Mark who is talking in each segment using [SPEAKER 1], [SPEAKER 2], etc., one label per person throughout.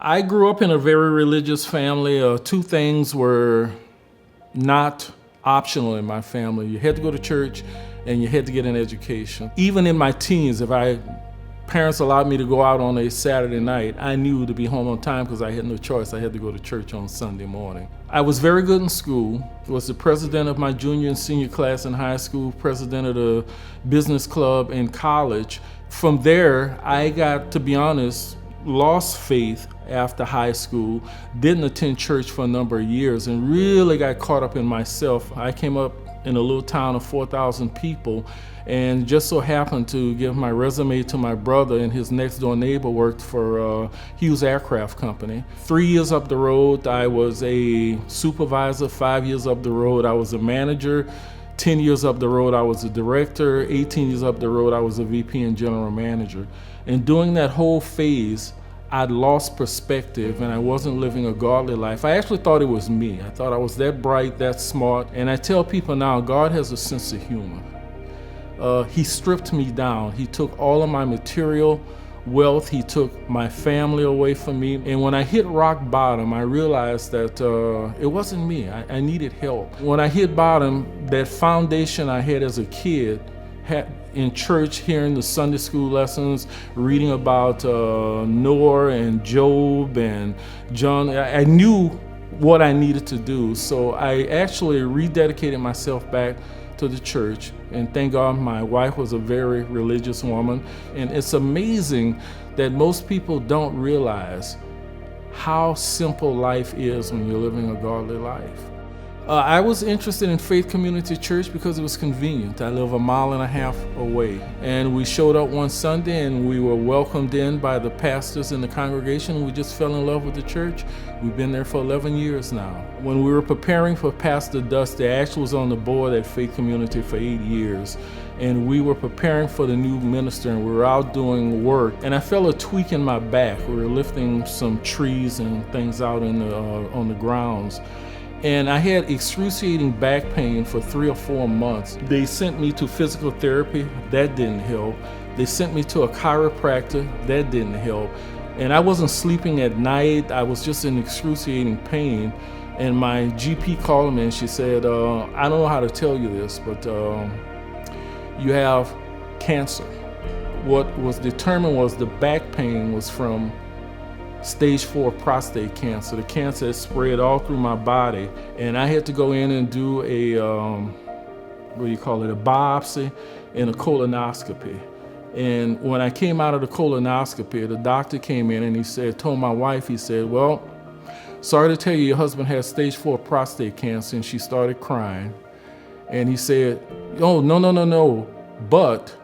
[SPEAKER 1] I grew up in a very religious family. Two things were not optional in my family. You had to go to church and you had to get an education. Even in my teens, parents allowed me to go out on a Saturday night, I knew to be home on time because I had no choice. I had to go to church on Sunday morning. I was very good in school. Was the president of my junior and senior class in high school, president of the business club in college. From there, I got, to be honest, lost faith after high school, didn't attend church for a number of years, and really got caught up in myself. I came up in a little town of 4,000 people, and just so happened to give my resume to my brother, and his next door neighbor worked for Hughes Aircraft Company. 3 years up the road, I was a supervisor. 5 years up the road, I was a manager. 10 years up the road, I was a director. 18 years up the road, I was a VP and general manager. And during that whole phase, I'd lost perspective and I wasn't living a godly life. I actually thought it was me. I thought I was that bright, that smart. And I tell people now, God has a sense of humor. He stripped me down. He took all of my material wealth. He took my family away from me. And when I hit rock bottom, I realized that it wasn't me. I needed help. When I hit bottom, that foundation I had as a kid, in church, hearing the Sunday school lessons, reading about Noah and Job and John, I knew what I needed to do. So I actually rededicated myself back to the church, and thank God my wife was a very religious woman. And it's amazing that most people don't realize how simple life is when you're living a godly life. I was interested in Faith Community Church because it was convenient. I live 1.5 miles away. And we showed up one Sunday and we were welcomed in by the pastors in the congregation. We just fell in love with the church. We've been there for 11 years now. When we were preparing for Pastor Dusty, I actually was on the board at Faith Community for 8 years. And we were preparing for the new minister and we were out doing work. And I felt a tweak in my back. We were lifting some trees and things out on the grounds. And I had excruciating back pain for 3 or 4 months. They sent me to physical therapy. That didn't help. They sent me to a chiropractor. That didn't help. And I wasn't sleeping at night. I was just in excruciating pain. And my GP called me and she said, I don't know how to tell you this, but you have cancer. What was determined was the back pain was from stage 4 prostate cancer. The cancer had spread all through my body, and I had to go in and do a biopsy and a colonoscopy. And when I came out of the colonoscopy, the doctor came in and he told my wife, he said, well, sorry to tell you, your husband has stage 4 prostate cancer. And she started crying. And he said, oh, no. But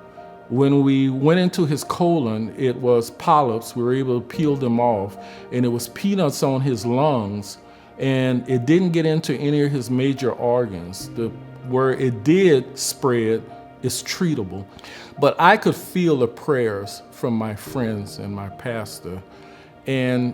[SPEAKER 1] when we went into his colon, it was polyps. We were able to peel them off, and it was peanuts on his lungs, and it didn't get into any of his major organs. Where it did spread is treatable. But I could feel the prayers from my friends and my pastor, and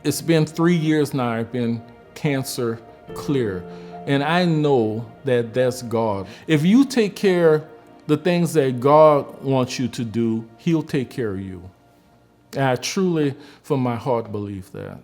[SPEAKER 1] it's been 3 years now. I've been cancer clear, and I know that that's God. If you take care the things that God wants you to do, He'll take care of you. And I truly, from my heart, believe that.